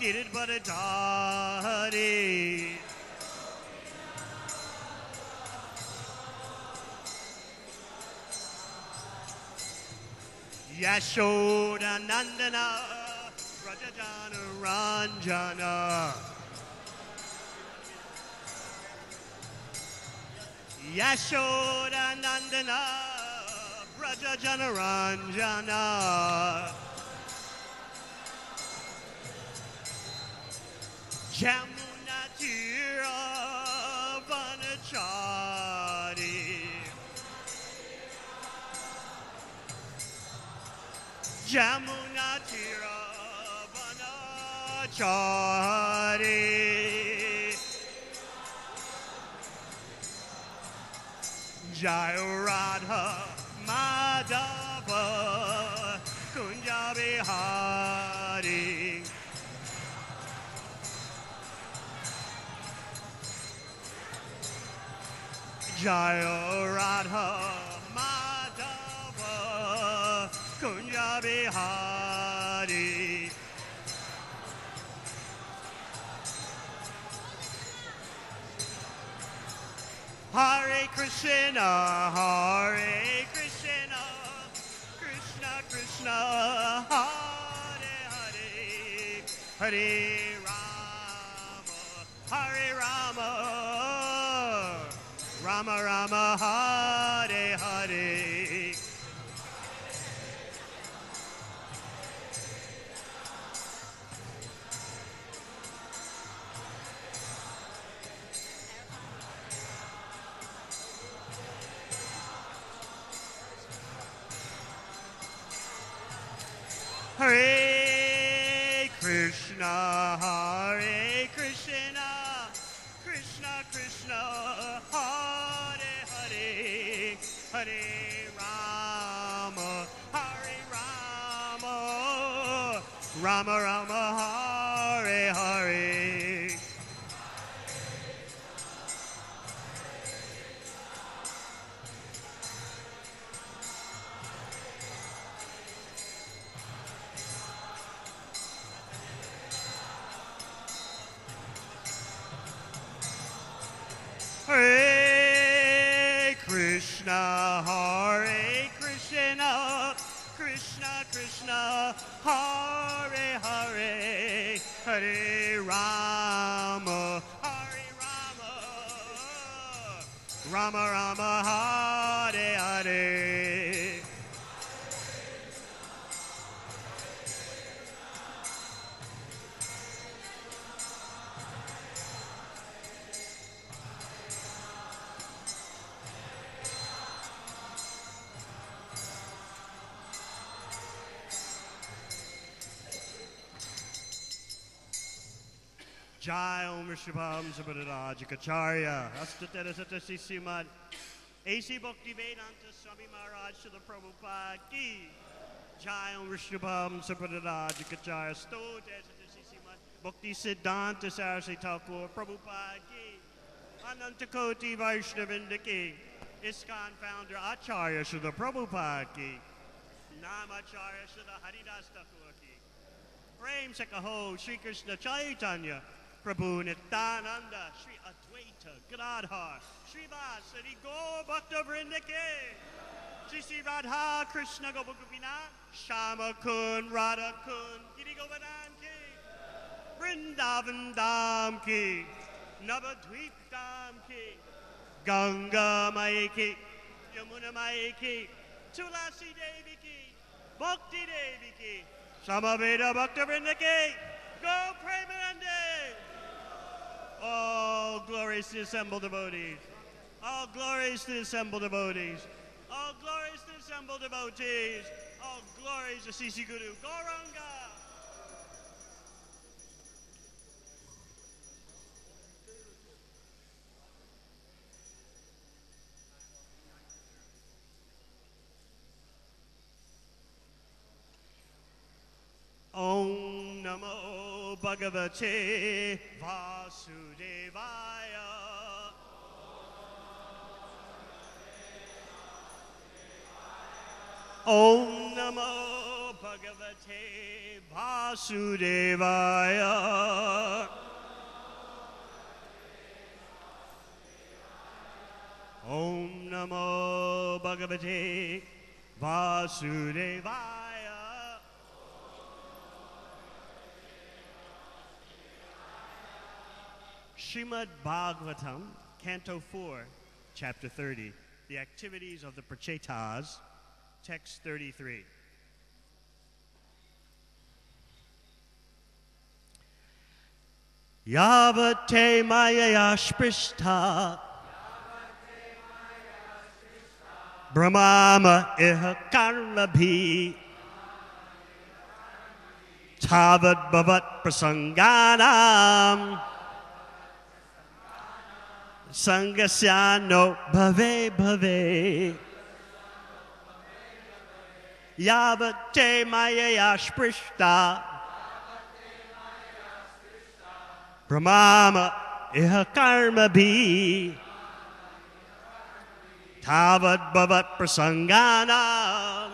Girit Baradari. Yashoda Nandana Rajajana Ranjana. Yashoda Nandana Rajajana Ranjana. Jamuna Tira Vanachari. Jamuna Tira Vanachari. Jai Radha Madhava Kunja Bihari. Jai Radha Madhava Kunja Bihari. Hare Krishna, Hare Krishna, Krishna Krishna, Hare Hare, Hare Rama, Hare Rama, Rama Rama, Hare Hare. Hare Krishna, Hare Krishna, Krishna Krishna, Hare Hare, Hare Rama, Hare Rama, Rama Rama, Hare Hare. Hare Krishna, Hare Krishna, Krishna Krishna, Hare Hare, Hare Rama, Hare Rama, Rama Rama, Hare Hare. Jai Om Rishabham Sabadadajikacharya Astatara Satasi Srimad A.C. Bhakti Vedanta Swami Maharaj to the Prabhupada Ki. Jai Om Rishabham Sabadadajikacharya Stotara Satasi Srimad Bhakti Siddhanta Saraswati Thakur Prabhupada Ki. Anantakoti Vaishnavinda Ki. ISKCON founder Acharya Srila Prabhupada Ki. Namacharya Srila Haridas Thakur Ki. Prem Sakaho Sri Krishna Chaitanya Prabhu Nityananda Sri Advaita Gadadhar Sri Vasari Gaur Bhakta Vrinda Ke Sri Sri Radha Krishna Gopagopinath Shama Kun Radha Kun Giri Govardhan Ki Vrindavan Dham Ki Navadvip Dham Ki Ganga Mai Ki Yamuna Mai Ki Tulasi Devi Ki Bhakti Devi Ki Samaveda Bhakta Vrinda Ki Go Premanande. All glories to the assembled devotees. All glories to the assembled devotees. All glories to the assembled devotees. All glories to Sisi Guru Gauranga. Om Namo Bhagavate Vasudevaya. Om Namo Bhagavate Bhagavate Vasudevaya. Om Namo Bhagavate Vasudevaya. Srimad Bhagavatam, Canto 4, Chapter 30, The Activities of the Prachetas, Text 33. Yavate Mayaya Sprishta Brahmama Iha Karmabhi Tavad Bhavat Prasanganam Sangasyano Bhave Bhave Yavate Mayaya Sprishta Brahmama Iha Karmabhi Tavad Bhavat Prasanganam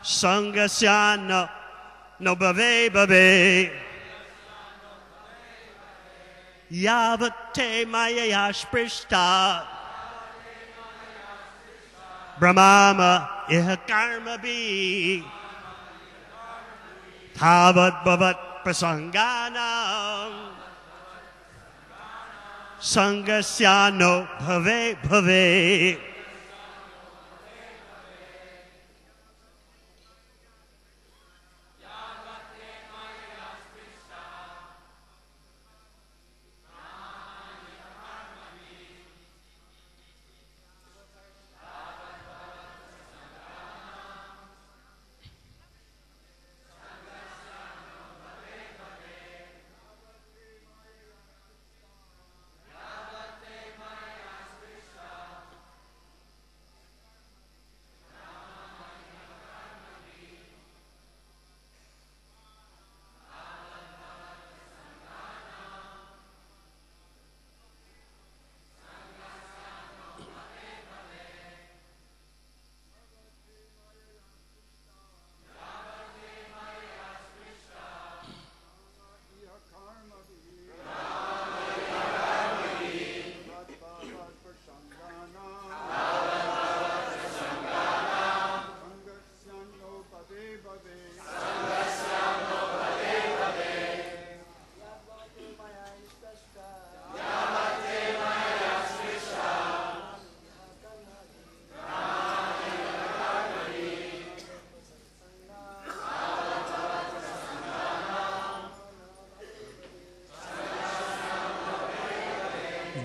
Sangasyano no Bhave Bhave Yavate Mayaya Sprishta Brahmama Iha Karmabhi Tavad Bhavat Prasanganam Sangasyano Bhave Bhave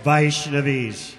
Vaishnavis.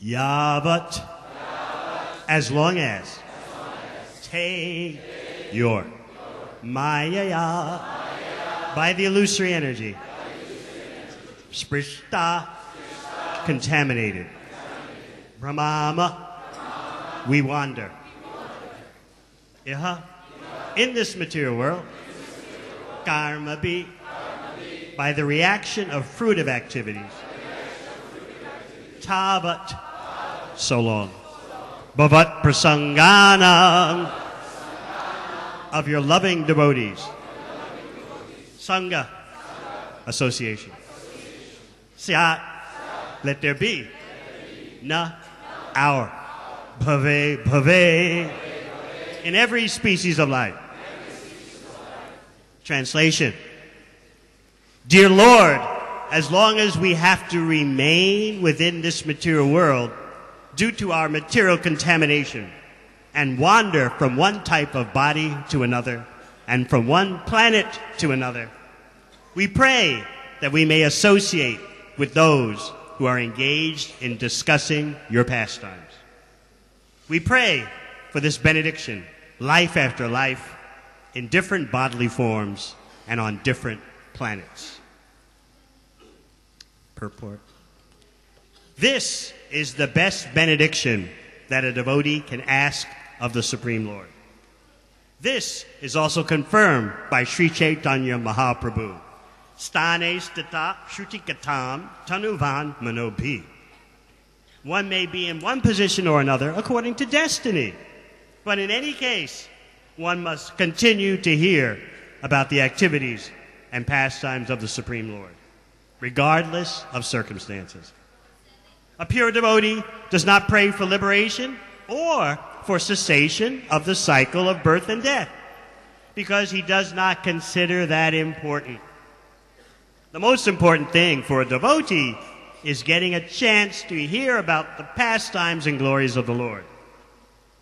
Yavat, as long as, te, your, Mayaya, by the illusory energy, Sprishta, contaminated, Brahmama, we wander, Iha, in this material world, Karma be, by the reaction of fruitive activities, Tavat, so long. Bhavat Prasanganam, of your loving devotees. Sangha, association. Syat, let there be. Na, our. Bhave, bhave, in every species of life. Translation. Dear Lord, as long as we have to remain within this material world due to our material contamination, and wander from one type of body to another and from one planet to another. We pray that we may associate with those who are engaged in discussing your pastimes. We pray for this benediction, life after life, in different bodily forms and on different planets. Purport. This is the best benediction that a devotee can ask of the Supreme Lord. This is also confirmed by Sri Chaitanya Mahaprabhu. Stane stita shrutikatam tanuvan manobhi. One may be in one position or another according to destiny. But in any case, one must continue to hear about the activities and pastimes of the Supreme Lord, regardless of circumstances. A pure devotee does not pray for liberation or for cessation of the cycle of birth and death, because he does not consider that important. The most important thing for a devotee is getting a chance to hear about the pastimes and glories of the Lord.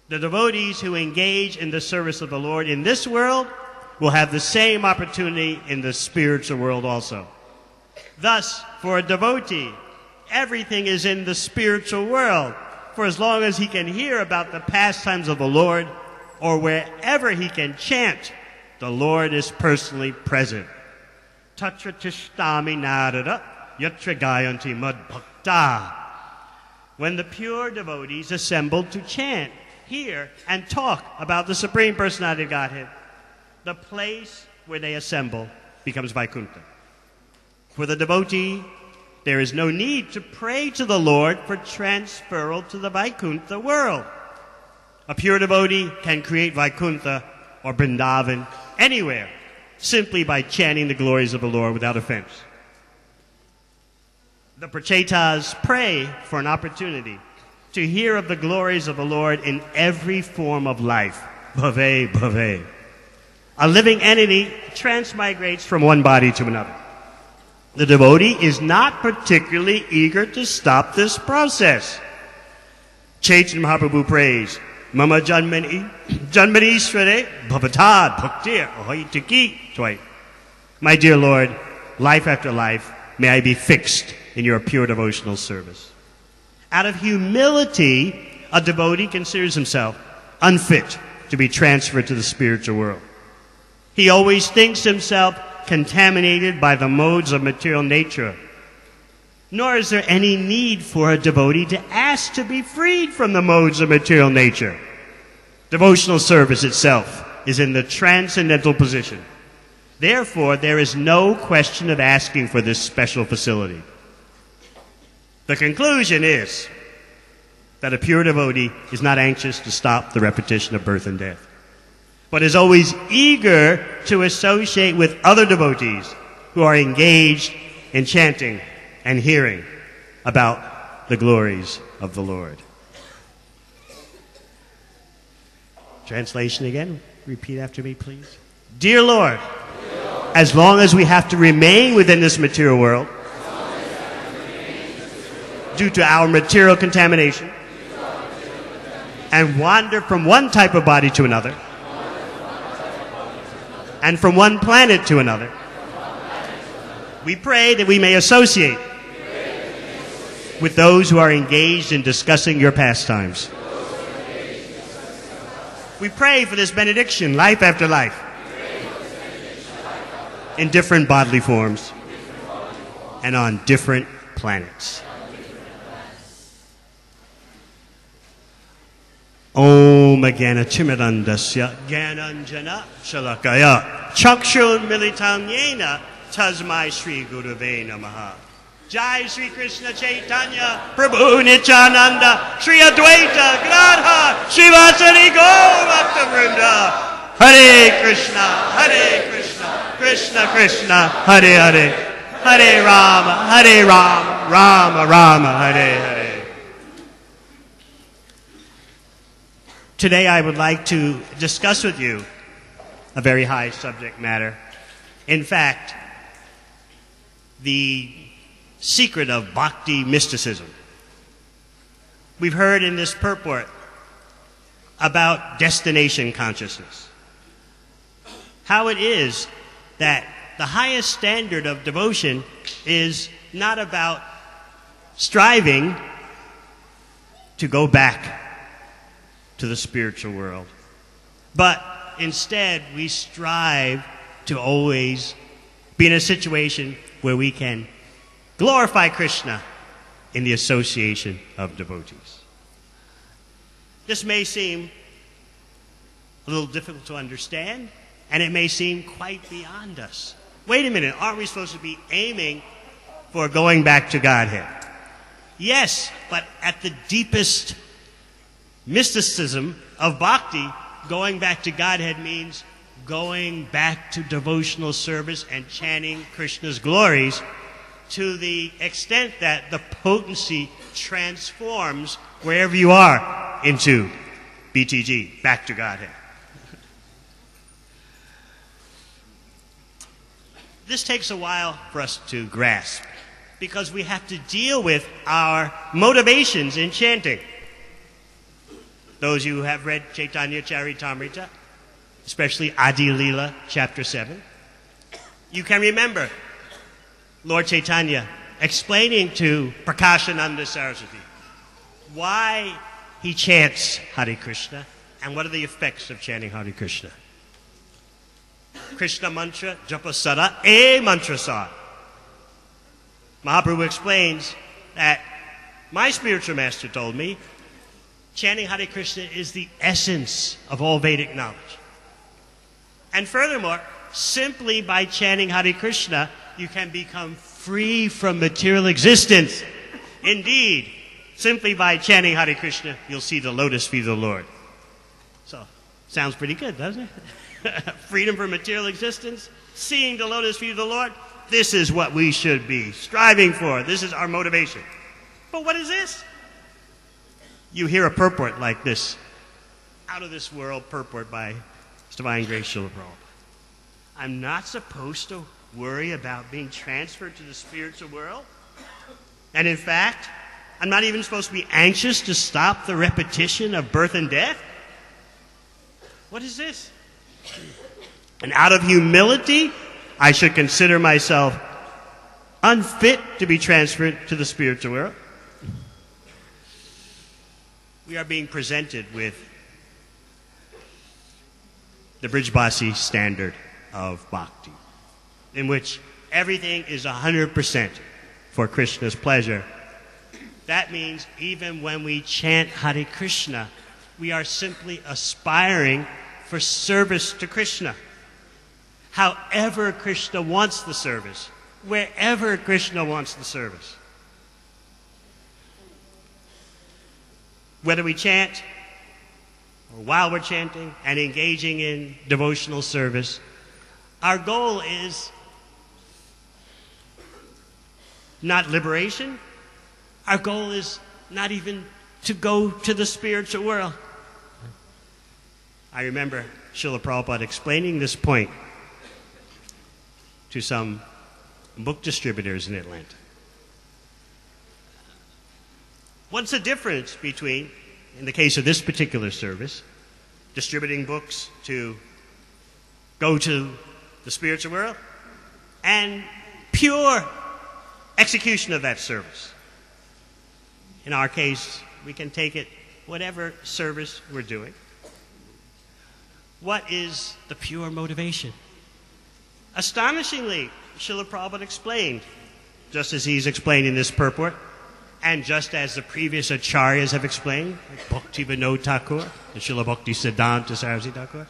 The devotees who engage in the service of the Lord in this world will have the same opportunity in the spiritual world also. Thus, for a devotee, everything is in the spiritual world, for as long as he can hear about the pastimes of the Lord, or wherever he can chant, the Lord is personally present. Tatra tishtami narada yatra gayanti mad bhakta. When the pure devotees assemble to chant, hear, and talk about the Supreme Personality of Godhead, the place where they assemble becomes Vaikuntha. For the devotee, there is no need to pray to the Lord for transferal to the Vaikuntha world. A pure devotee can create Vaikuntha or Vrindavan anywhere, simply by chanting the glories of the Lord without offense. The Prachetas pray for an opportunity to hear of the glories of the Lord in every form of life. Bhave, bhave. A living entity transmigrates from one body to another. The devotee is not particularly eager to stop this process. Chaitanya Mahaprabhu prays, Mama Janmani Svare Bhavatad Bhaktir Ahoitiki Twai. My dear Lord, life after life, may I be fixed in your pure devotional service. Out of humility, a devotee considers himself unfit to be transferred to the spiritual world. He always thinks himself contaminated by the modes of material nature. Nor is there any need for a devotee to ask to be freed from the modes of material nature. Devotional service itself is in the transcendental position. Therefore, there is no question of asking for this special facility. The conclusion is that a pure devotee is not anxious to stop the repetition of birth and death, but is always eager to associate with other devotees who are engaged in chanting and hearing about the glories of the Lord. Translation again. Repeat after me, please. Dear Lord, as long as we have to remain within this material world, due to our material contamination, and wander from one type of body to another, and from one planet to another, we pray that we may associate with those who are engaged in discussing your pastimes. We pray for this benediction, life after life, in different bodily forms and on different planets. Om Agana Chimirandasya Gyananjana Shalakaya Chakshun Militam Yena Tasmai Sri Gurave Namaha. Jai Sri Krishna Chaitanya Prabhu Nityananda Sri Advaita Gadadhar Srivasari Gaura Vrinda. Hare Krishna, Krishna Krishna, Hare Hare, Hare Rama, Rama Rama, Hare Hare. Today I would like to discuss with you a very high subject matter. In fact, the secret of Bhakti mysticism. We've heard in this purport about destination consciousness. How it is that the highest standard of devotion is not about striving to go back to the spiritual world, but instead we strive to always be in a situation where we can glorify Krishna in the association of devotees. This may seem a little difficult to understand, and it may seem quite beyond us. Wait a minute, aren't we supposed to be aiming for going back to Godhead? Yes, but at the deepest mysticism of Bhakti, going back to Godhead means going back to devotional service and chanting Krishna's glories to the extent that the potency transforms wherever you are into BTG, back to Godhead. This takes a while for us to grasp because we have to deal with our motivations in chanting. Those of you who have read Chaitanya Charitamrita, especially Adi Lila, chapter 7, you can remember Lord Chaitanya explaining to Prakashananda Saraswati why he chants Hare Krishna and what are the effects of chanting Hare Krishna. Krishna mantra japa sada e mantra sa. Mahaprabhu explains that my spiritual master told me chanting Hare Krishna is the essence of all Vedic knowledge. And furthermore, simply by chanting Hare Krishna, you can become free from material existence. Indeed, simply by chanting Hare Krishna, you'll see the lotus feet of the Lord. So, sounds pretty good, doesn't it? Freedom from material existence, seeing the lotus feet of the Lord. This is what we should be striving for. This is our motivation. But what is this? You hear a purport like this, out of this world purport by His Divine Grace Srila Prabhupada. I'm not supposed to worry about being transferred to the spiritual world. And in fact, I'm not even supposed to be anxious to stop the repetition of birth and death. What is this? And out of humility, I should consider myself unfit to be transferred to the spiritual world. We are being presented with the Brijbasi standard of Bhakti, in which everything is 100% for Krishna's pleasure. That means even when we chant Hare Krishna, we are simply aspiring for service to Krishna. However Krishna wants the service, wherever Krishna wants the service. Whether we chant or while we're chanting and engaging in devotional service, our goal is not liberation. Our goal is not even to go to the spiritual world. I remember Srila Prabhupada explaining this point to some book distributors in Atlanta. What's the difference between, in the case of this particular service, distributing books to go to the spiritual world and pure execution of that service? In our case, we can take it whatever service we're doing. What is the pure motivation? Astonishingly, Srila Prabhupada explained, just as he's explained in this purport, and just as the previous acharyas have explained, like Bhakti Vinod Thakur and Srila Bhakti Siddhanta Saraswati Thakur,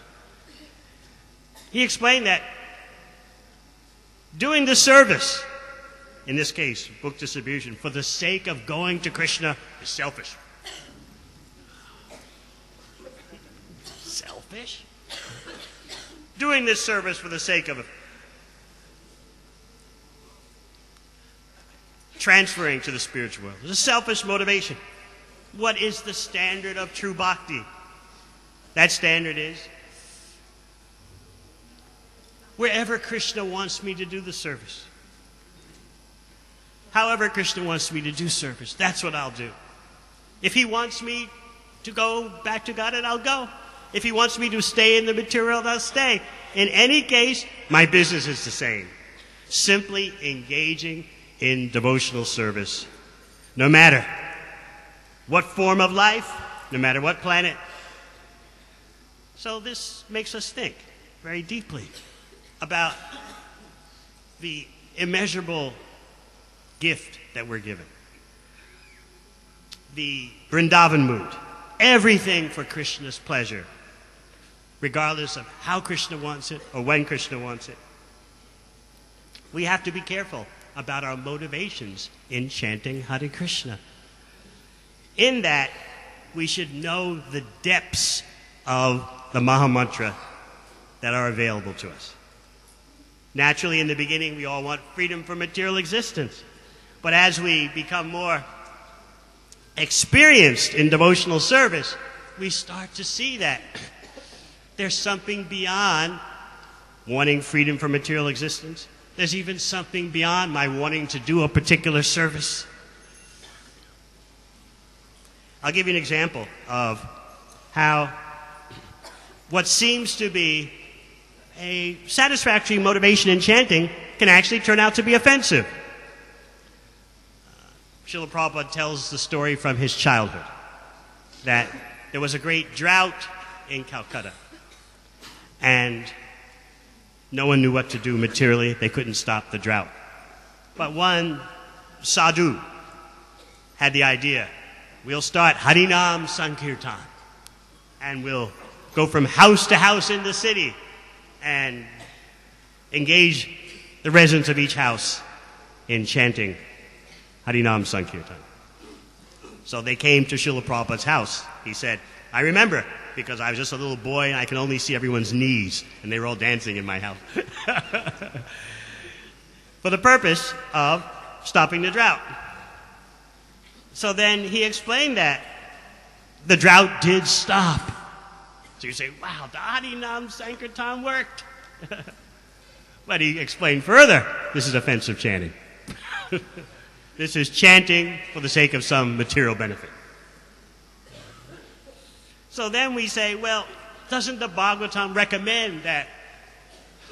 he explained that doing the service, in this case, book distribution, for the sake of going to Krishna is selfish. Selfish? Doing this service for the sake of transferring to the spiritual world is a selfish motivation. What is the standard of true bhakti? That standard is wherever Krishna wants me to do the service. However Krishna wants me to do service, that's what I'll do. If he wants me to go back to God, and I'll go. If he wants me to stay in the material, I'll stay. In any case, my business is the same. Simply engaging in devotional service, no matter what form of life, no matter what planet. So this makes us think very deeply about the immeasurable gift that we're given. The Vrindavan mood, everything for Krishna's pleasure, regardless of how Krishna wants it or when Krishna wants it. We have to be careful about our motivations in chanting Hare Krishna. In that, we should know the depths of the Mahamantra that are available to us. Naturally, in the beginning, we all want freedom from material existence. But as we become more experienced in devotional service, we start to see that there's something beyond wanting freedom from material existence. There's even something beyond my wanting to do a particular service. I'll give you an example of how what seems to be a satisfactory motivation in chanting can actually turn out to be offensive. Srila Prabhupada tells the story from his childhood that there was a great drought in Calcutta, and no one knew what to do materially. They couldn't stop the drought. But one sadhu had the idea, we'll start Harinam Sankirtan, and we'll go from house to house in the city and engage the residents of each house in chanting Harinam Sankirtan. So they came to Srila Prabhupada's house. He said, I remember, because I was just a little boy and I can only see everyone's knees, and they were all dancing in my house. For the purpose of stopping the drought. So then he explained that the drought did stop. So you say, wow, the Harinam Sankirtan worked. But he explained further, this is offensive chanting. This is chanting for the sake of some material benefit. So then we say, well, doesn't the Bhagavatam recommend that?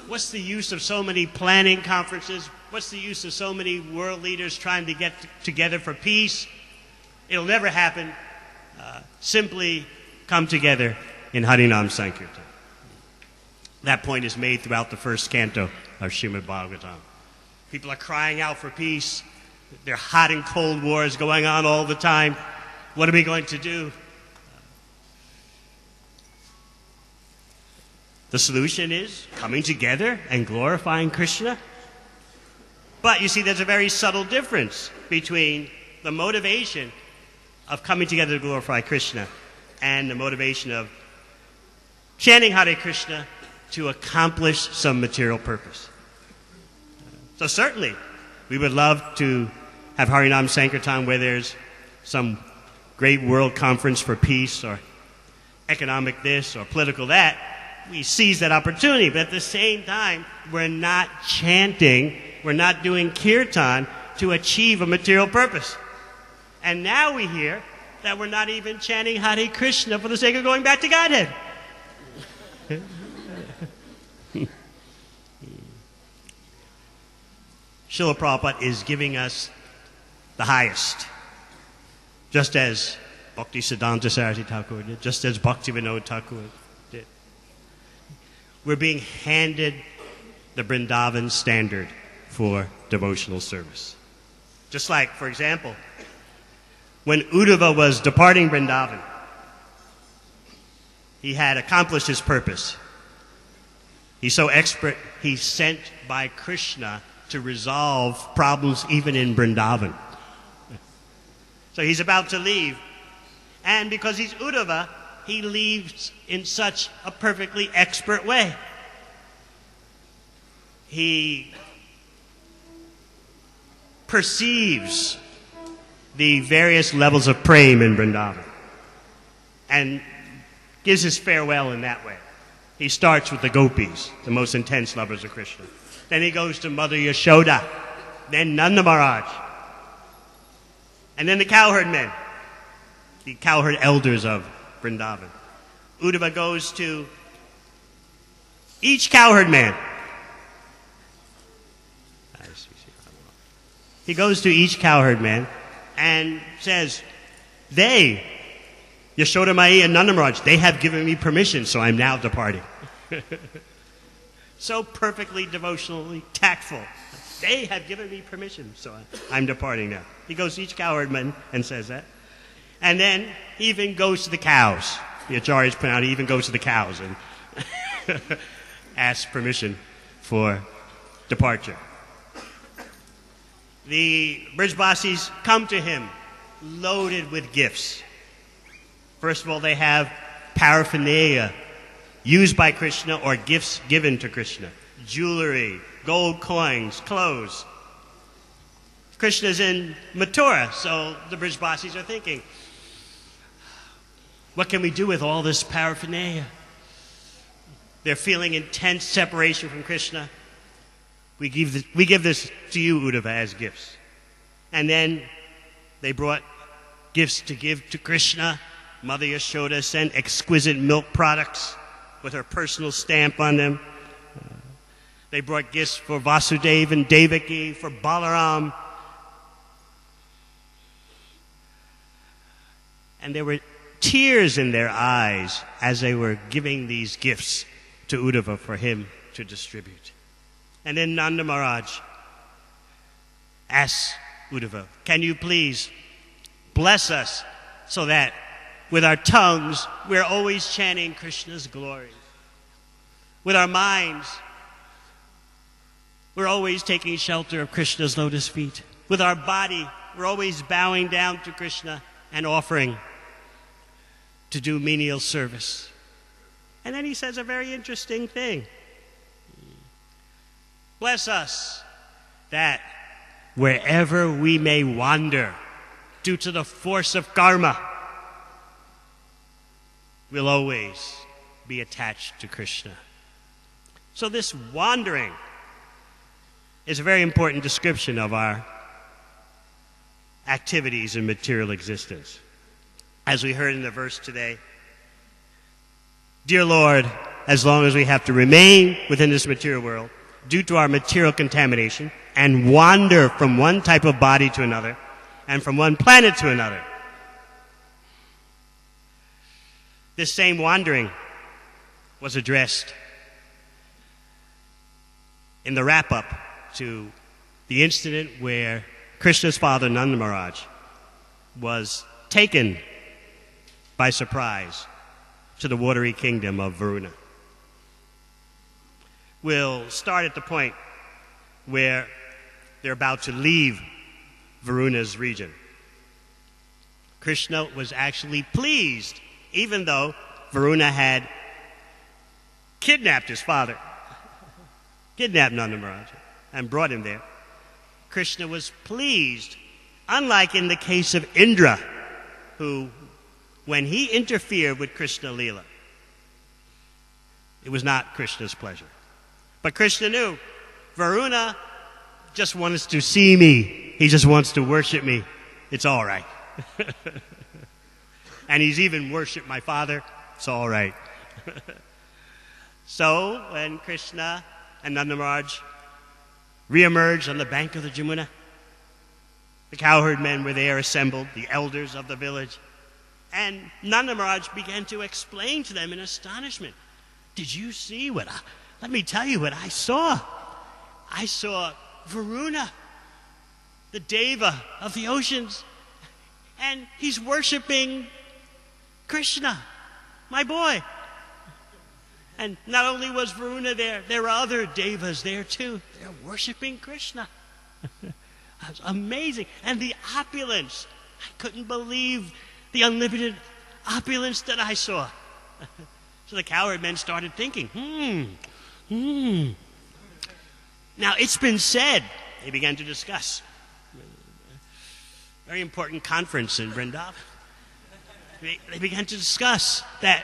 What's the use of so many planning conferences? What's the use of so many world leaders trying to get together for peace? It'll never happen. Simply come together in Harinam Sankirtan. That point is made throughout the first canto of Srimad Bhagavatam. People are crying out for peace. There are hot and cold wars going on all the time. What are we going to do? The solution is coming together and glorifying Krishna. But you see, there's a very subtle difference between the motivation of coming together to glorify Krishna and the motivation of chanting Hare Krishna to accomplish some material purpose. So certainly, we would love to have Harinam Sankirtan where there's some great world conference for peace or economic this or political that. We seize that opportunity, but at the same time, we're not chanting, we're not doing kirtan to achieve a material purpose. And now we hear that we're not even chanting Hare Krishna for the sake of going back to Godhead. Srila Prabhupada is giving us the highest, just as Bhakti Siddhanta Saraswati Thakur did, just as Bhakti Vinod Thakur did. We're being handed the Vrindavan standard for devotional service. Just like, for example, when Uddhava was departing Vrindavan, he had accomplished his purpose. He's so expert, he's sent by Krishna to resolve problems even in Vrindavan. So he's about to leave. And because he's Uddhava, he leaves in such a perfectly expert way. He perceives the various levels of prema in Vrindavan and gives his farewell in that way. He starts with the gopis, the most intense lovers of Krishna. Then he goes to Mother Yashoda, then Nanda Maharaj, and then the cowherd men, the cowherd elders of Vrindavan. Uddhava goes to each cowherd man. He goes to each cowherd man and says, they, Yashoda Mai and Nanda Maharaj, they have given me permission, so I'm now departing. So perfectly devotionally tactful. They have given me permission, so I'm departing now. He goes to each cowherd man and says that. And then he even goes to the cows. The acharyas point out he even goes to the cows and asks permission for departure. The Brijbasis come to him loaded with gifts. First of all, they have paraphernalia used by Krishna or gifts given to Krishna. Jewelry, gold coins, clothes. Krishna's in Mathura, so the Brijbasis are thinking, what can we do with all this paraphernalia? They're feeling intense separation from Krishna. We give this to you, Uddhava, as gifts. And then they brought gifts to give to Krishna. Mother Yashoda sent exquisite milk products with her personal stamp on them. They brought gifts for Vasudeva and Devaki, for Balaram. And there were tears in their eyes as they were giving these gifts to Uddhava for him to distribute. And then Nanda Maharaj asks Uddhava, can you please bless us so that with our tongues we're always chanting Krishna's glory. With our minds we're always taking shelter of Krishna's lotus feet. With our body we're always bowing down to Krishna and offering to do menial service. And then he says a very interesting thing. Bless us that wherever we may wander due to the force of karma, we'll always be attached to Krishna. So this wandering is a very important description of our activities in material existence. As we heard in the verse today, dear Lord, as long as we have to remain within this material world, due to our material contamination, and wander from one type of body to another, and from one planet to another. This same wandering was addressed in the wrap-up to the incident where Krishna's father, Nanda Maharaj, was taken by surprise to the watery kingdom of Varuna. We'll start at the point where they're about to leave Varuna's region. Krishna was actually pleased, even though Varuna had kidnapped his father, kidnapped Nanda Maharaj, and brought him there. Krishna was pleased, unlike in the case of Indra, who, when he interfered with Krishna Leela, it was not Krishna's pleasure. But Krishna knew Varuna just wants to see me. He just wants to worship me. It's all right. And he's even worshipped my father. It's all right. So when Krishna and Nanda Maharaj reemerged on the bank of the Jamuna, the cowherd men were there assembled, the elders of the village. And Nanda Maharaj began to explain to them in astonishment. Did you see what let me tell you what I saw. I saw Varuna, the Deva of the oceans, and he's worshiping Krishna, my boy. And not only was Varuna there, there were other Devas there too. They're worshiping Krishna. That's amazing. And the opulence. I couldn't believe the unlimited opulence that I saw. So the cowherd men started thinking, Now, it's been said, they began to discuss, very important conference in Vrindavan. They began to discuss that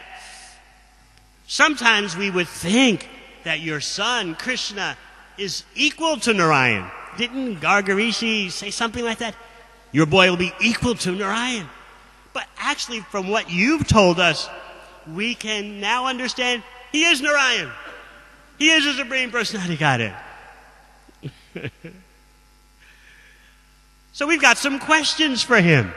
sometimes we would think that your son, Krishna, is equal to Narayan. Didn't Gargarishi say something like that? Your boy will be equal to Narayan. But actually, from what you've told us, we can now understand he is Narayan. He is the Supreme Personality Godhead. So we've got some questions for him.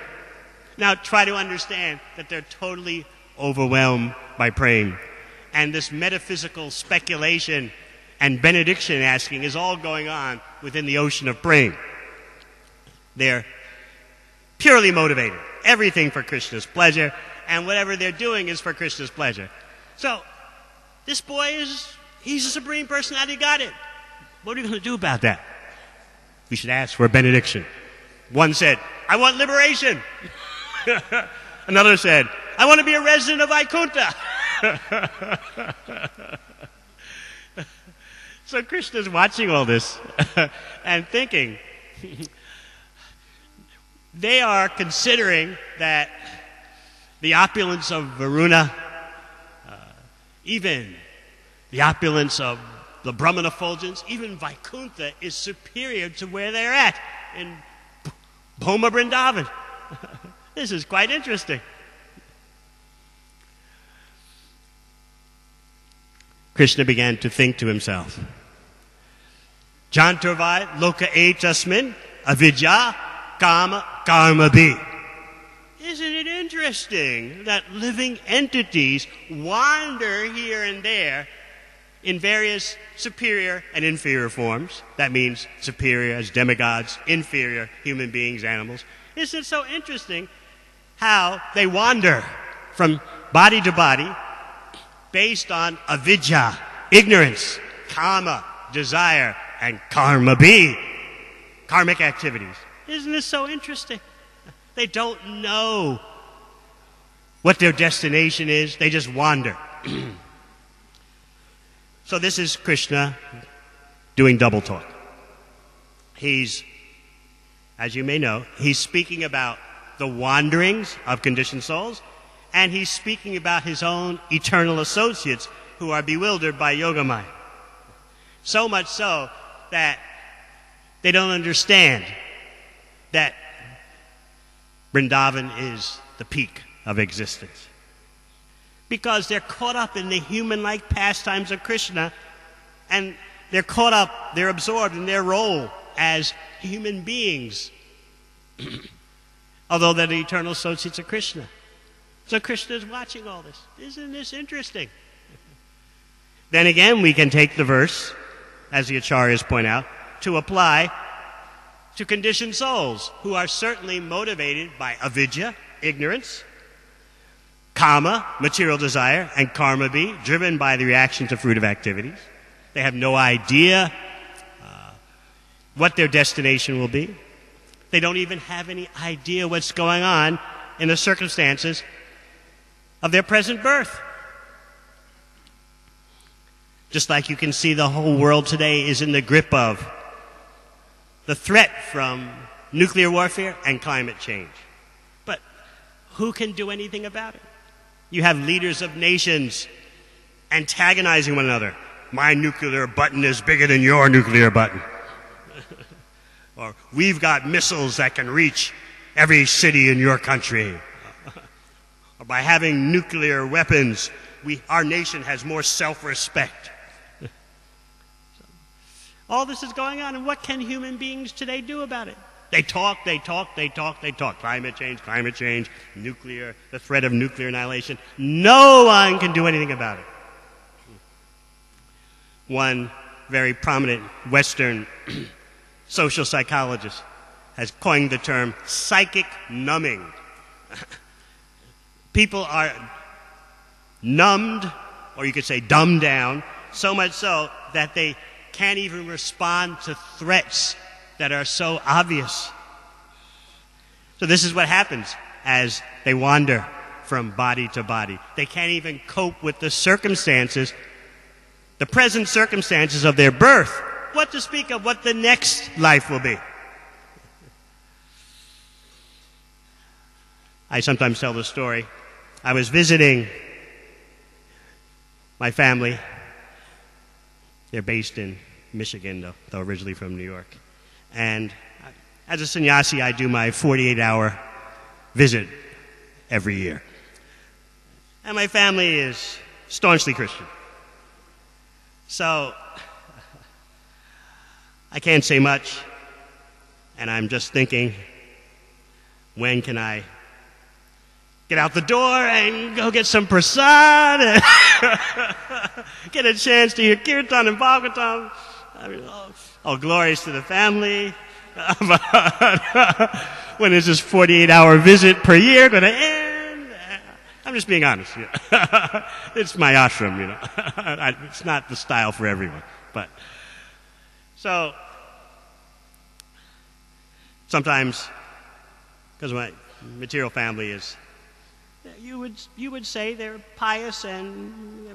Now try to understand that they're totally overwhelmed by praying. And this metaphysical speculation and benediction asking is all going on within the ocean of praying. They're purely motivated. Everything for Krishna's pleasure, and whatever they're doing is for Krishna's pleasure. So, this boy he's a Supreme Personality Godhead. What are we going to do about that? We should ask for a benediction. One said, I want liberation. Another said, I want to be a resident of Vaikuntha. So Krishna's watching all this and thinking, they are considering that the opulence of Varuna, even the opulence of the Brahman effulgence, even Vaikuntha is superior to where they're at in Bhoma Vrindavan. This is quite interesting. Krishna began to think to himself, Janturvai loka etasmin avidya kama karma bhi. Isn't it interesting that living entities wander here and there in various superior and inferior forms? That means superior as demigods, inferior human beings, animals. Isn't it so interesting how they wander from body to body based on avidya, ignorance, kama, desire, and karma bhi, karmic activities. Isn't this so interesting? They don't know what their destination is. They just wander. So this is Krishna doing double talk. He's, as you may know, he's speaking about the wanderings of conditioned souls, and he's speaking about his own eternal associates who are bewildered by Yogamaya. So much so that they don't understand that Vrindavan is the peak of existence. Because they're caught up in the human-like pastimes of Krishna, and they're absorbed in their role as human beings, although they're the eternal associates of Krishna. So Krishna is watching all this. Isn't this interesting? Then again, we can take the verse, as the acharyas point out, to apply to conditioned souls who are certainly motivated by avidya, ignorance, kama, material desire, and karma bhi, driven by the reaction to fruitive activities. They have no idea what their destination will be. They don't even have any idea what's going on in the circumstances of their present birth. Just like you can see the whole world today is in the grip of the threat from nuclear warfare and climate change. But who can do anything about it? You have leaders of nations antagonizing one another. My nuclear button is bigger than your nuclear button. Or we've got missiles that can reach every city in your country. Or by having nuclear weapons, our nation has more self-respect. All this is going on, and what can human beings today do about it? They talk. Climate change, nuclear, the threat of nuclear annihilation. No one can do anything about it. One very prominent Western social psychologist has coined the term psychic numbing. People are numbed, or you could say dumbed down, so much so that they can't even respond to threats that are so obvious. So this is what happens as they wander from body to body. They can't even cope with the circumstances, the present circumstances of their birth. What to speak of what the next life will be. I sometimes tell the story. I was visiting my family. They're based in Michigan, though originally from New York. And as a sannyasi, I do my 48-hour visit every year. And my family is staunchly Christian. So I can't say much, and I'm just thinking, when can I get out the door and go get some prasad and get a chance to hear kirtan and Bhagavatam? I mean, all glories to the family. When is this 48-hour visit per year going to end? I'm just being honest. It's my ashram, you know. It's not the style for everyone. But so sometimes, because my material family is, you would say they're pious and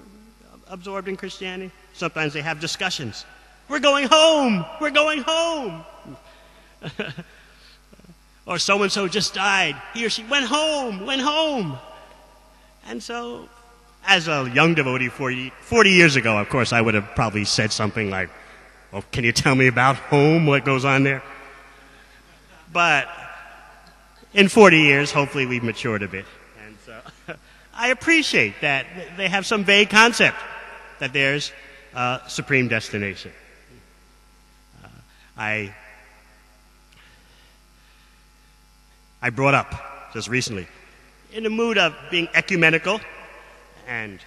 absorbed in Christianity. Sometimes they have discussions. We're going home. We're going home. Or so-and-so just died. He or she went home, went home. And so, as a young devotee 40 years ago, of course, I would have probably said something like, well, can you tell me about home, what goes on there? But in 40 years, hopefully we've matured a bit. And so I appreciate that they have some vague concept that there's a supreme destination. I brought up just recently, in the mood of being ecumenical and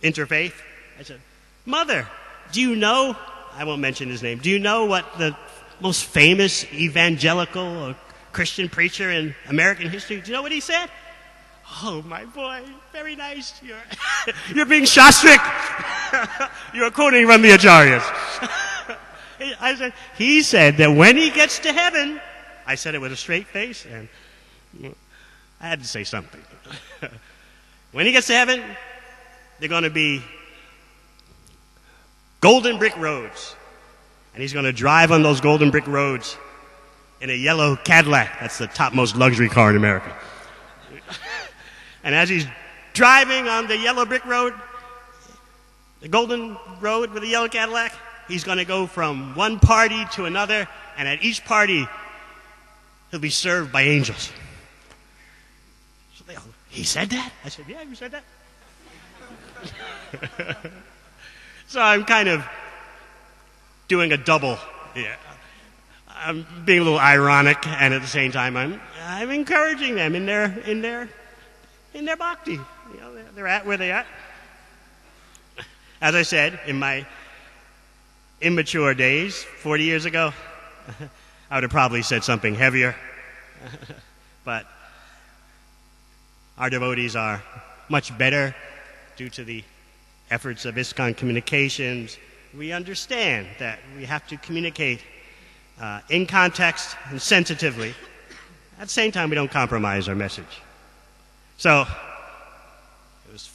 interfaith, I said, Mother, do you know, I won't mention his name, do you know what the most famous evangelical or Christian preacher in American history, do you know what he said? Oh, my boy, very nice. You're being shastric. You're quoting from the Acharyas. I said, he said that when he gets to heaven, I said it with a straight face, and I had to say something. When he gets to heaven, they're going to be golden brick roads. And he's going to drive on those golden brick roads in a yellow Cadillac. That's the topmost luxury car in America. And as he's driving on the yellow brick road, the golden road with the yellow Cadillac, he's going to go from one party to another, and at each party, he'll be served by angels. So they all, he said that? I said, yeah, you said that. So I'm kind of doing a double. Yeah. I'm being a little ironic, and at the same time, I'm encouraging them in their bhakti. You know, they're at where they're at. As I said, in my immature days, 40 years ago, I would have probably said something heavier. But our devotees are much better due to the efforts of ISKCON communications. We understand that we have to communicate in context and sensitively. At the same time, we don't compromise our message. So it was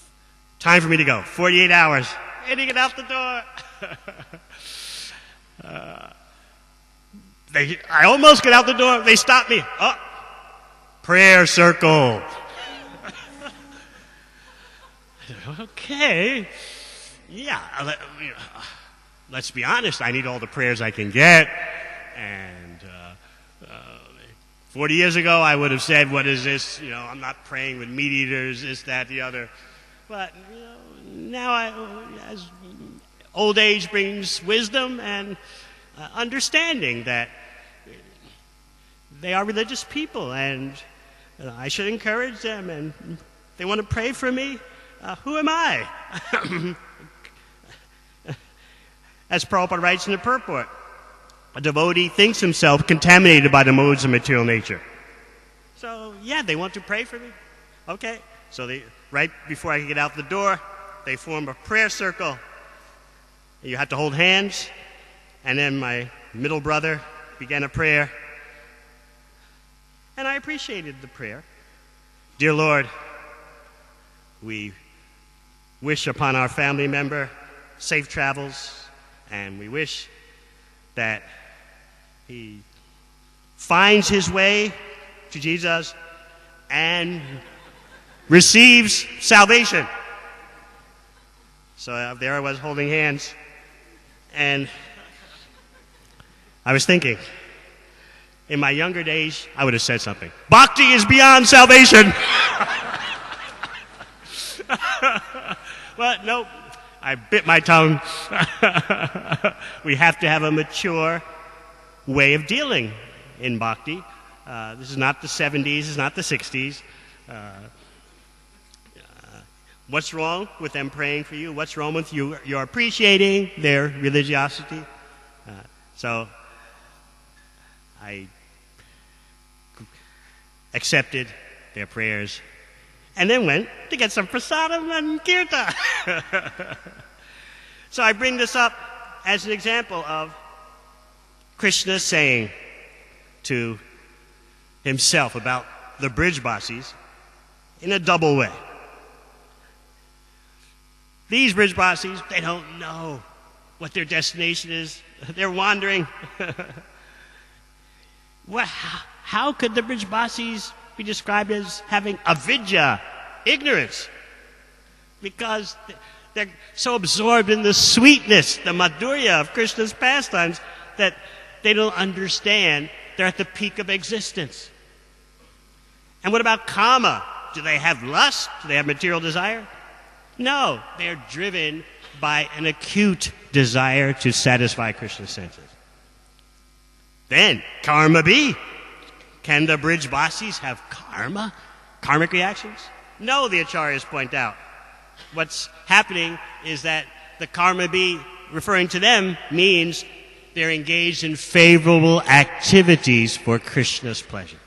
time for me to go. 48 hours. I had to get out the door. I almost get out the door. They stopped me. Oh, prayer circle. Okay. Yeah. Let's be honest. I need all the prayers I can get. And 40 years ago, I would have said, what is this? You know, I'm not praying with meat eaters, this, that, the other. But now, as old age brings wisdom and understanding that they are religious people, and I should encourage them, and if they want to pray for me, who am I? As Prabhupada writes in the purport, a devotee thinks himself contaminated by the modes of material nature. So, yeah, they want to pray for me. Okay. So right before I get out the door, they form a prayer circle. You have to hold hands. And then my middle brother began a prayer. And I appreciated the prayer. Dear Lord, we wish upon our family member safe travels, and we wish that he finds his way to Jesus and receives salvation. So there I was holding hands, and I was thinking, In my younger days, I would have said something. Bhakti is beyond salvation. But nope, I bit my tongue. We have to have a mature way of dealing in bhakti. This is not the 70s, it's not the 60s. What's wrong with them praying for you? What's wrong with you? You're appreciating their religiosity. So I accepted their prayers and then went to get some prasadam and kirta. So I bring this up as an example of Krishna saying to himself about the Brijbasis in a double way. These Brijbasis, they don't know what their destination is. They're wandering. How could the Brijbasis be described as having avidya, ignorance? Because they're so absorbed in the sweetness, the madhurya of Krishna's pastimes, that they don't understand they're at the peak of existence. And what about kama? Do they have lust? Do they have material desire? No, they're driven by an acute desire to satisfy Krishna's senses. Then, karma be. Can the Brijbasis have karma? Karmic reactions? No, the acharyas point out. What's happening is that the karma be, referring to them, means they're engaged in favorable activities for Krishna's pleasure.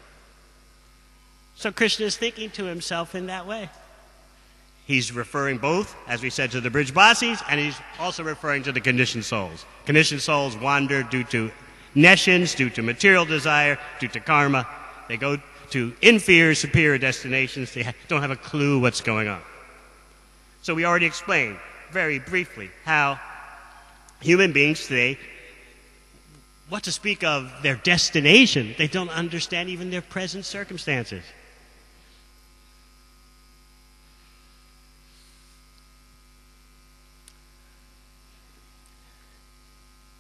So Krishna is thinking to himself in that way. He's referring both, as we said, to the Brijbasis, and he's also referring to the conditioned souls. Conditioned souls wander due to nescience, due to material desire, due to karma. They go to inferior, superior destinations. They don't have a clue what's going on. So we already explained very briefly how human beings today, what to speak of their destination, they don't understand even their present circumstances.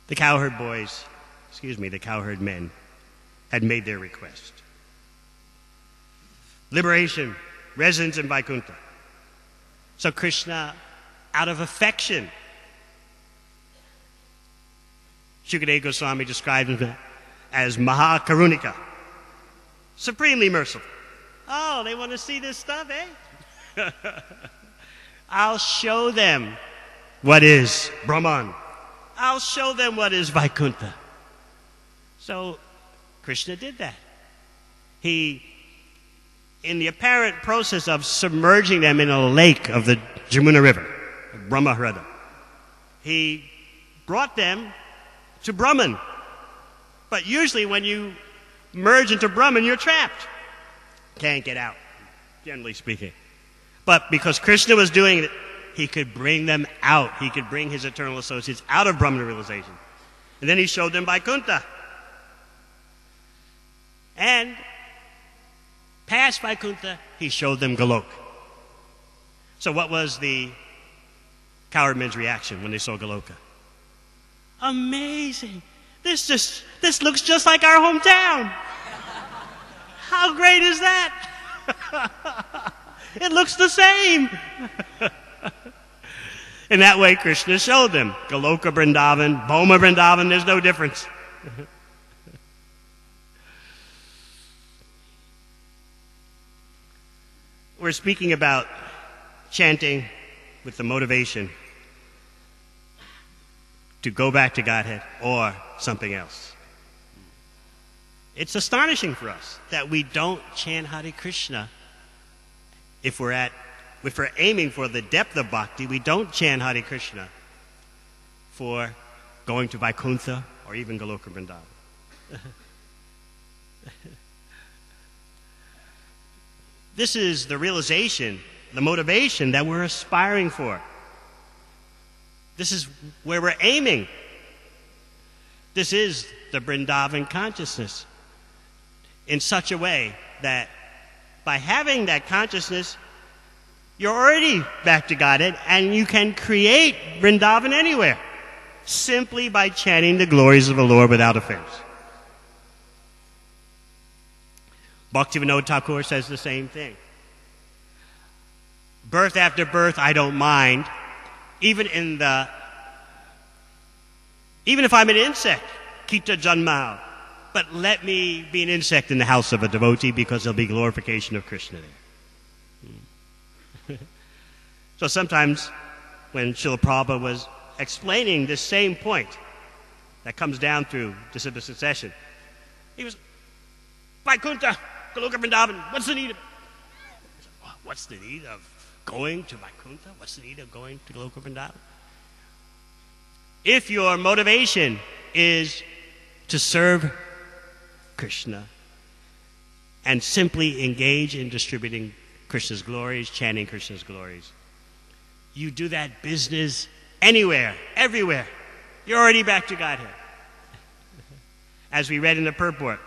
The cowherd men had made their request. Liberation, residence in Vaikuntha. So Krishna, out of affection, Shukadeva Goswami described him as Mahakarunika, supremely merciful. Oh, they want to see this stuff, eh? I'll show them what is Brahman. I'll show them what is Vaikuntha. So Krishna did that. He, in the apparent process of submerging them in a lake of the Jamuna River, Brahmahrada, he brought them to Brahman. But usually when you merge into Brahman, you're trapped. Can't get out, generally speaking. But because Krishna was doing it, he could bring them out. He could bring his eternal associates out of Brahman realization. And then he showed them Vaikuntha. And past Vaikuntha, he showed them Goloka. So what was the cowherd men's reaction when they saw Goloka? Amazing. This looks just like our hometown. How great is that? It looks the same. In that way, Krishna showed them Goloka Vrindavan, Bhoma Vrindavan, there's no difference. We're speaking about chanting with the motivation to go back to Godhead or something else. It's astonishing for us that we don't chant Hare Krishna if we're aiming for the depth of bhakti. We don't chant Hare Krishna for going to Vaikuntha or even Goloka Vrindavan. This is the realization, the motivation that we're aspiring for. This is where we're aiming. This is the Vrindavan consciousness in such a way that by having that consciousness, you're already back to Godhead, and you can create Vrindavan anywhere simply by chanting the glories of the Lord without offense. Bhaktivinoda Thakur says the same thing. Birth after birth, I don't mind. Even if I'm an insect, kita janmao. But let me be an insect in the house of a devotee because there'll be glorification of Krishna there. So sometimes when Srila Prabhupada was explaining this same point that comes down through disciple succession, he was, Vaikuntha, Goloka Vrindavan, what's the need of it? What's the need of going to Vaikuntha? What's the need of going to Goloka Vrindavan? If your motivation is to serve Krishna and simply engage in distributing Krishna's glories, chanting Krishna's glories, you do that business anywhere, everywhere. You're already back to Godhead. As we read in the purport,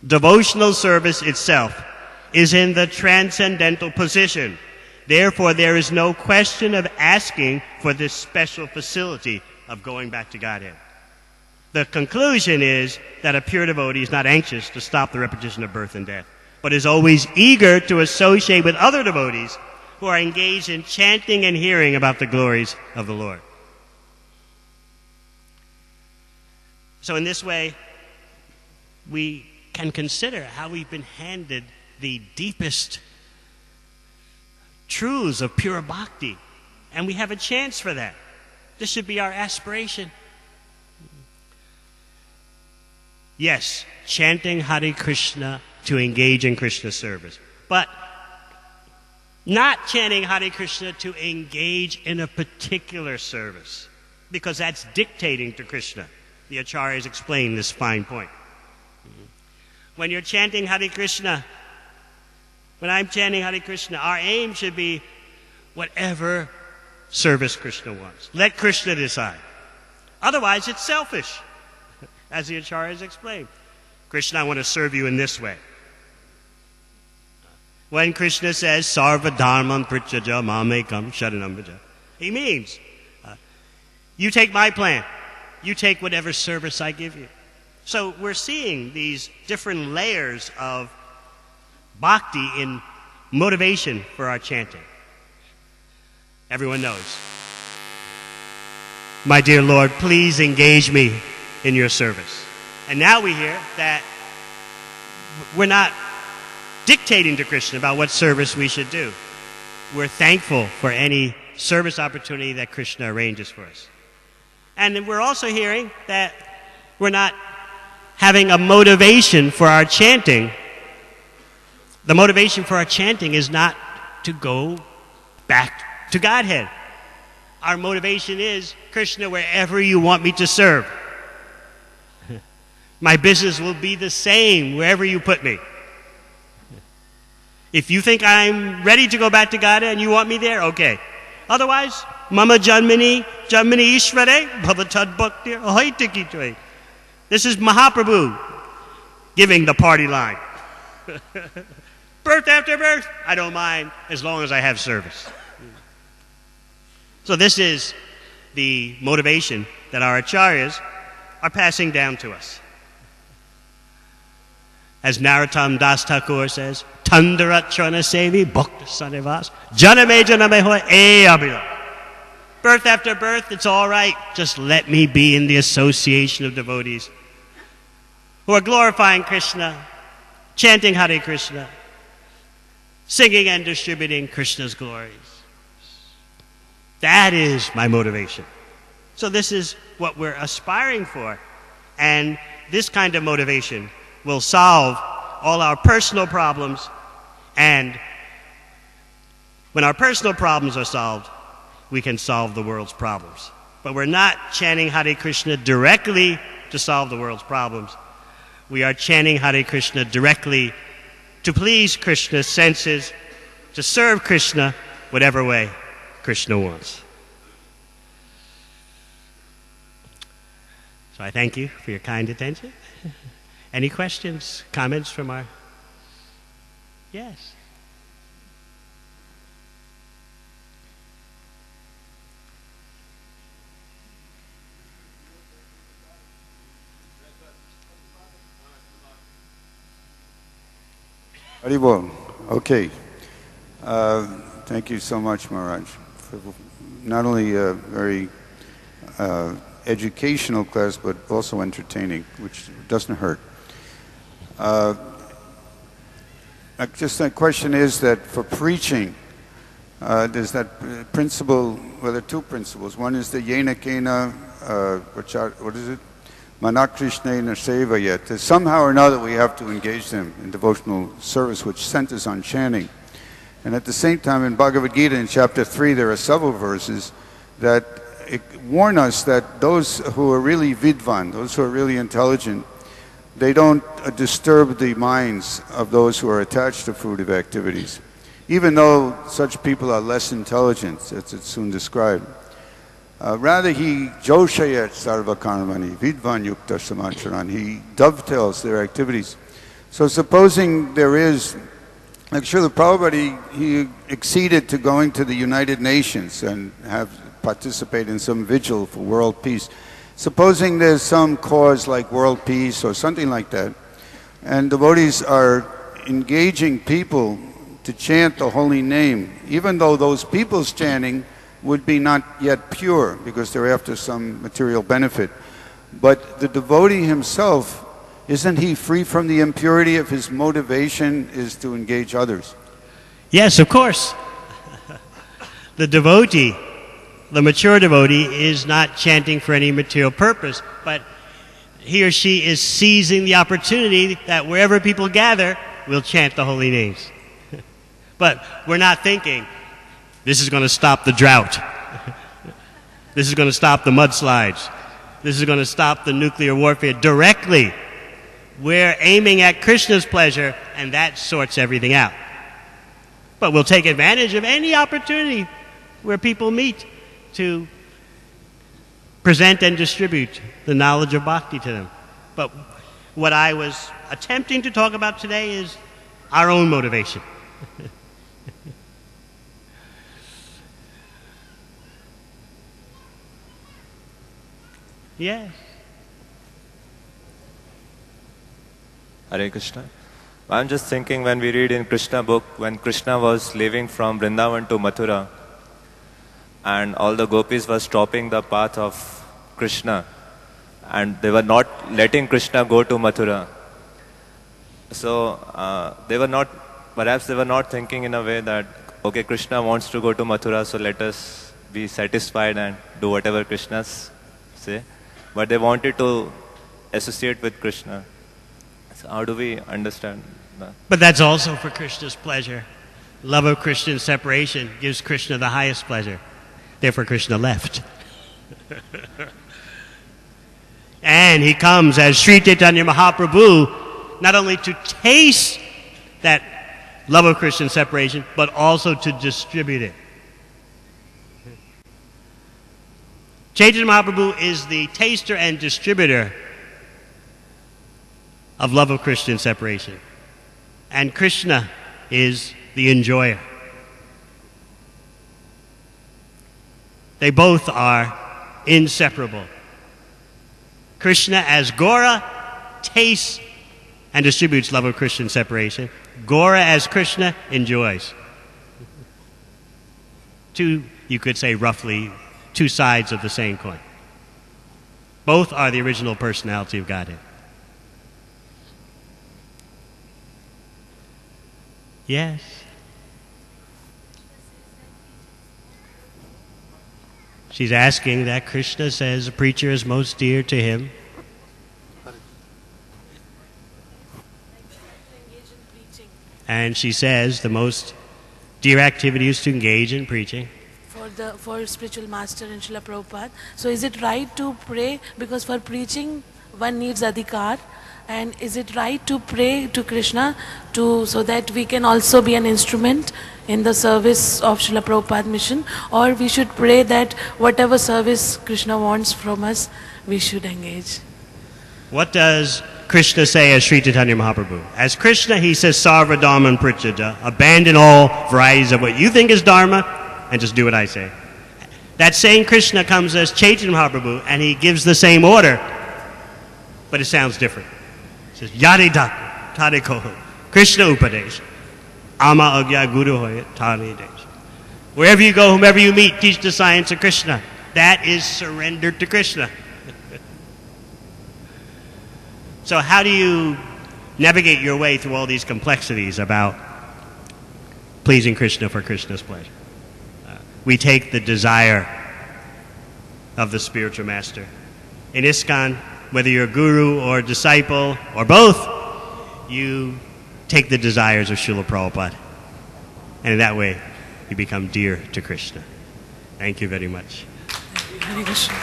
devotional service itself is in the transcendental position. Therefore, there is no question of asking for this special facility of going back to Godhead. The conclusion is that a pure devotee is not anxious to stop the repetition of birth and death, but is always eager to associate with other devotees who are engaged in chanting and hearing about the glories of the Lord. So in this way, we can consider how we've been handed the deepest truths of pure bhakti, and we have a chance for that. This should be our aspiration. Yes, chanting Hare Krishna to engage in Krishna service, but not chanting Hare Krishna to engage in a particular service, because that's dictating to Krishna. The Acharyas explain this fine point. When you're chanting Hare Krishna, when I'm chanting Hare Krishna, our aim should be whatever service Krishna wants. Let Krishna decide. Otherwise, it's selfish, as the Acharyas explain. Krishna, I want to serve you in this way. When Krishna says, Sarva Dharmam Prityaja Mamekam Sharanam Vraja, he means, you take my plan. You take whatever service I give you. So we're seeing these different layers of bhakti in motivation for our chanting. Everyone knows. My dear Lord, please engage me in your service. And now we hear that we're not dictating to Krishna about what service we should do. We're thankful for any service opportunity that Krishna arranges for us. And we're also hearing that we're not having a motivation for our chanting. The motivation for our chanting is not to go back to Godhead. Our motivation is, Krishna, wherever you want me to serve. My business will be the same wherever you put me. If you think I'm ready to go back to Godhead and you want me there, okay. Otherwise, Mama Janmani Ishvare Bhavatad Bhakti Ahoitiki Tve. This is Mahaprabhu giving the party line. Birth after birth, I don't mind as long as I have service. So this is the motivation that our acharyas are passing down to us. As Narottam Das Thakur says, Tandarat Chana Sevi Bhakta Sanivas Janame Janame Hoy E Abhila. Birth after birth, it's all right. Just let me be in the association of devotees who are glorifying Krishna, chanting Hare Krishna, singing and distributing Krishna's glories. That is my motivation. So this is what we're aspiring for. And this kind of motivation will solve all our personal problems. And when our personal problems are solved, we can solve the world's problems. But we're not chanting Hare Krishna directly to solve the world's problems. We are chanting Hare Krishna directly to please Krishna's senses, to serve Krishna whatever way Krishna wants. So I thank you for your kind attention. Any questions, comments from our... Yes. Haribol. Okay. Thank you so much, Maharaj, for not only a very educational class, but also entertaining, which doesn't hurt. Just the question is that for preaching, there's that principle, well, there are two principles. One is the yena kena, what is it? Manakrishnena sevayat. Somehow or another we have to engage them in devotional service, which centers on chanting. And at the same time, in Bhagavad Gita, in chapter 3, there are several verses that warn us that those who are really vidvan, those who are really intelligent, they don't disturb the minds of those who are attached to fruitive activities, even though such people are less intelligent, as it's soon described. Rather, he joshayat sarva karmani, vidvan yukta samacharan. He dovetails their activities. So supposing there is, like Srila Prabhupada, he acceded to going to the United Nations and participate in some vigil for world peace. Supposing there's some cause like world peace or something like that, and devotees are engaging people to chant the holy name, even though those people's chanting would be not yet pure because they're after some material benefit. But the devotee himself, isn't he free from the impurity if his motivation is to engage others? Yes, of course. The devotee, the mature devotee, is not chanting for any material purpose, but he or she is seizing the opportunity that wherever people gather, we'll chant the holy names. But we're not thinking, this is going to stop the drought. This is going to stop the mudslides. This is going to stop the nuclear warfare directly. We're aiming at Krishna's pleasure, and that sorts everything out. But we'll take advantage of any opportunity where people meet to present and distribute the knowledge of Bhakti to them. But what I was attempting to talk about today is our own motivation. Yes. Hare Krishna. I'm just thinking when we read in Krishna book, when Krishna was leaving from Vrindavan to Mathura, and all the gopis were stopping the path of Krishna, and they were not letting Krishna go to Mathura. So perhaps they were not thinking in a way that, okay, Krishna wants to go to Mathura, so let us be satisfied and do whatever Krishna say. But they wanted to associate with Krishna. So how do we understand that? But that's also for Krishna's pleasure. Love of Krishna and separation gives Krishna the highest pleasure. Therefore, Krishna left. And he comes as Sri Chaitanya Mahaprabhu, not only to taste that love of Krishna and separation, but also to distribute it. Chaitanya Mahaprabhu is the taster and distributor of love of Krishna and separation. And Krishna is the enjoyer. They both are inseparable. Krishna as Gora tastes and distributes love of Krishna and separation. Gora as Krishna enjoys. Two, you could say roughly, two sides of the same coin. Both are the original personality of Godhead. Yes. She's asking that Krishna says a preacher is most dear to him. And she says the most dear activity is to engage in preaching. For spiritual master and Srila Prabhupada. So is it right to pray? Because for preaching one needs adhikar. And is it right to pray to Krishna so that we can also be an instrument in the service of Srila Prabhupada mission? Or we should pray that whatever service Krishna wants from us, we should engage? What does Krishna say as Sri Chaitanya Mahaprabhu? As Krishna, he says, Sarva Dharman Prityajya, abandon all varieties of what you think is Dharma and just do what I say. That same Krishna comes as Chaitanya Mahaprabhu and he gives the same order, but it sounds different. It says, Yadi Daku, Tade Koho, Krishna Upadesh, Ama agya guru hoye tani desh. Wherever you go, whomever you meet, teach the science of Krishna. That is surrender to Krishna. So how do you navigate your way through all these complexities about pleasing Krishna for Krishna's pleasure? We take the desire of the spiritual master. In ISKCON, whether you're a guru or a disciple or both, you take the desires of Srila Prabhupada. And in that way, you become dear to Krishna. Thank you very much. Hare Krishna.